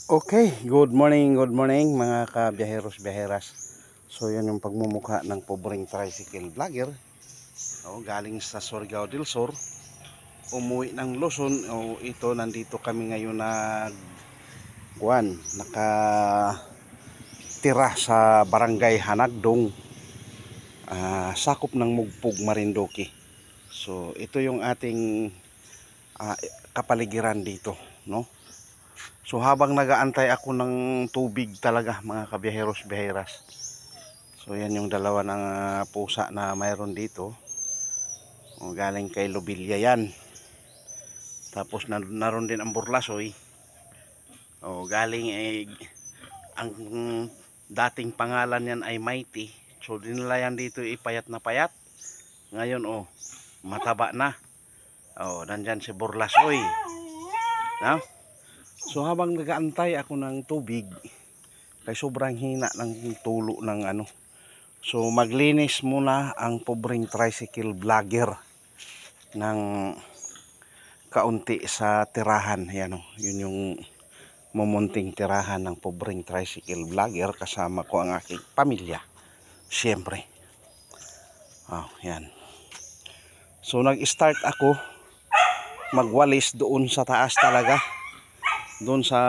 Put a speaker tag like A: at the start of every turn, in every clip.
A: Okay, good morning mga kabiyaheros-biyaheras. So yan yung pagmumukha ng pobreng tricycle vlogger. Galing sa Surigao del Sur, umuwi ng Luzon. Ito nandito kami ngayon nakatira sa Barangay Hanagdong, sakop ng Mugpog, Marinduque. So ito yung ating kapaligiran dito, no? So habang nagaantay ako ng tubig talaga mga kabiyaheros-biyaheras. So yan yung dalawa ng pusa na mayroon dito. Galing kay Lobelia yan. Tapos naroon din ang burlasoy. Galing ang dating pangalan yan ay Mighty. So dinala yan dito payat na payat. Ngayon mataba na. Nandyan si burlasoy. No? So habang nagaantay ako ng tubig, kay sobrang hina ng tulo ng so maglinis muna ang pobreng tricycle vlogger ng kaunti sa tirahan. Yun yung mumunting tirahan ng pobreng tricycle vlogger, kasama ko ang aking pamilya siyempre. Yan. So nag-start ako magwalis doon sa taas talaga, doon sa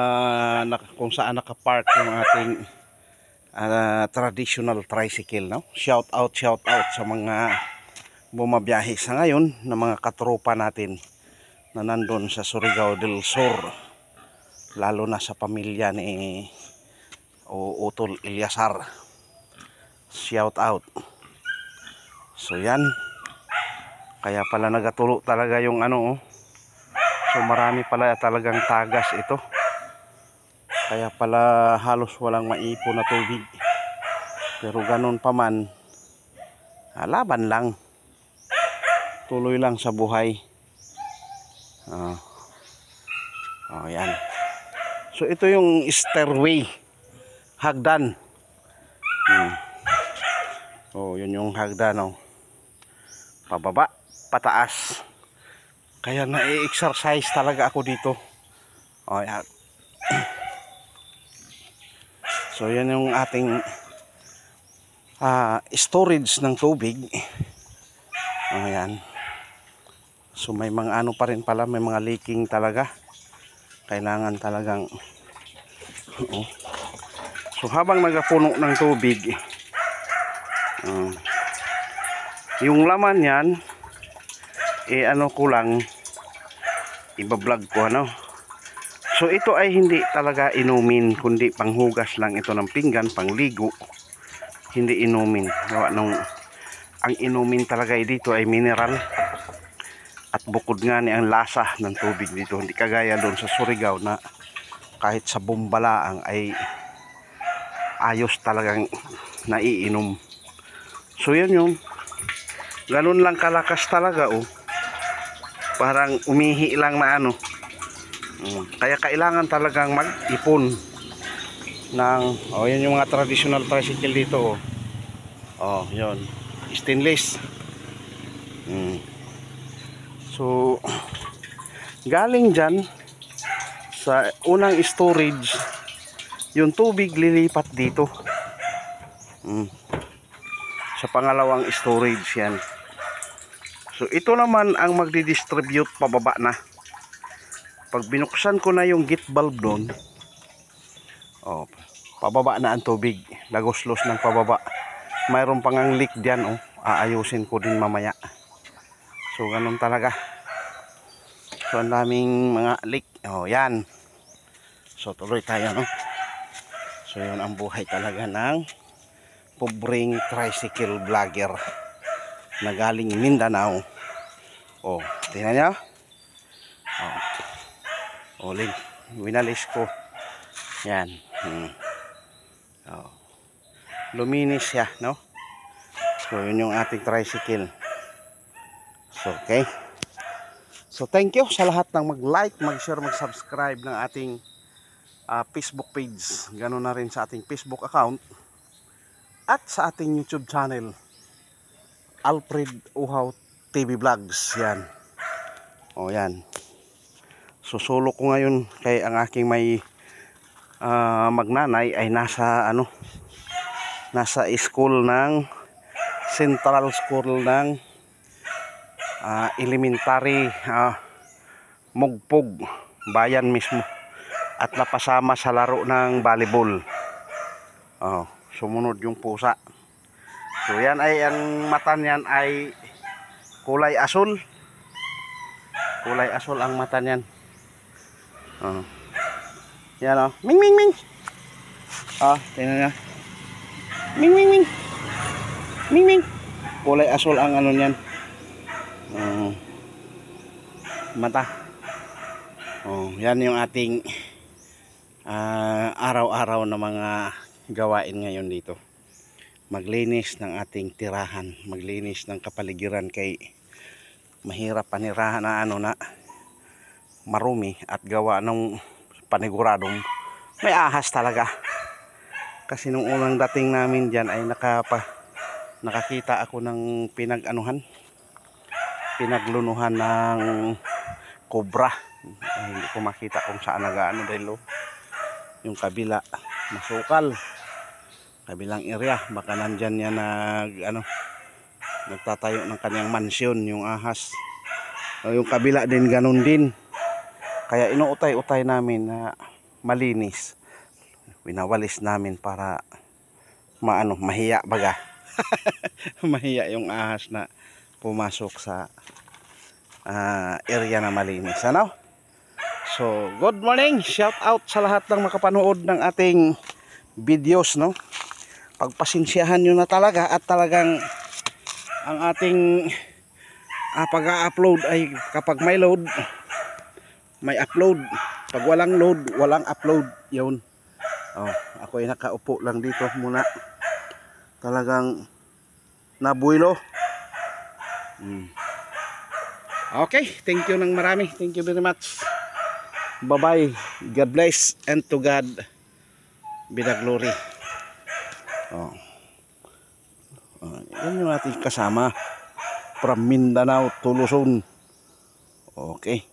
A: kung saan nakapark yung ating traditional tricycle, no? Shout out sa mga bumabiyahe sa ngayon na mga katropa natin na nandun sa Surigao del Sur, lalo na sa pamilya ni Utol Ilyasar. Shout out. So yan, kaya pala nagatulo talaga yung so marami pala talagang tagas ito. Kaya pala halos walang maipon na tubig. Pero ganun pa man, laban lang. Tuloy lang sa buhay. Yan. So ito yung stairway, hagdan. Yun yung hagdan, pababa, pataas. Kaya na-exercise talaga ako dito. Yan. So yan yung ating storage ng tubig. Yan. So may mga pa rin pala, may mga leaking talaga. Kailangan talagang so habang nagapuno ng tubig, yung laman yan ko lang ibablog ko, So ito ay hindi talaga inumin, kundi panghugas lang ito ng pinggan, pangligo. Hindi inumin. Ang inumin talaga dito ay mineral. At bukod nga ni ang lasa ng tubig dito, hindi kagaya doon sa Surigao na kahit sa bumbalaang ay ayos talagang naiinom. So yan yung ganun lang kalakas talaga, parang umihi lang na kaya kailangan talagang mag-ipon ng yan yung mga traditional tricycle dito. Yun, stainless. So galing dyan sa unang storage, yung tubig lilipat dito sa pangalawang storage yan. So ito naman ang magdi-distribute pababa na. Pag binuksan ko na yung gate valve doon, pababa na ang tubig, lagos-los ng pababa. Mayroon pang ang leak diyan, aayusin ko din mamaya. So ganun talaga. So ang daming mga leak. Yan. So tuloy tayo, So yun ang buhay talaga ng pobreng tricycle vlogger na galing Mindanao. Tingnan nyo. Winalis ko. Yan. Luminis siya, no? So yun yung ating tricycle. So okay. So thank you sa lahat ng mag-like, mag-share, mag-subscribe ng ating Facebook page. Ganoon na rin sa ating Facebook account at sa ating YouTube channel, Alfred Uhaw TV Vlogs. Yan. Yan. Susulo ko ngayon kay ang aking may magnanay ay nasa school ng Central School ng elementary Mugpog bayan mismo, at napasama sa laro ng volleyball. Sumunod yung pusa. So yan ay, ang mata niyan ay kulay asul. Kulay asul ang mata niyan. Yan ming ming ming. Tingnan nga. Ming ming ming. Ming ming. Kulay asul ang ano niyan. Mata. Yan yung ating araw-araw na mga gawain ngayon dito. Maglinis ng ating tirahan, maglinis ng kapaligiran, kay mahirap panirahan na na marumi at gawa ng paniguradong may ahas talaga. Kasi nung unang dating namin diyan ay nakakita ako ng pinaglunuhan ng cobra. Hindi ko makita kung saan nagaano dahil yung kabila masukal, kabilang area, baka nandyan yan nagtatayo ng kanyang mansyon yung ahas. Yung kabila din ganun din, kaya inuutay-utay namin na malinis, winawalis namin para mahiya baga. Mahiya yung ahas na pumasok sa area na malinis. So good morning, shout out sa lahat ng makapanood ng ating videos, pagpasensyahan nyo na talaga, at talagang ang ating pag-upload ay kapag may load may upload, pag walang load walang upload. Yun, ako ay nakaupo lang dito muna, talagang nabuilo. Okay, thank you ng marami, thank you very much. Bye bye, God bless, and to God be the glory. Yan yung ating kasama from Mindanao to Luzon. Okay.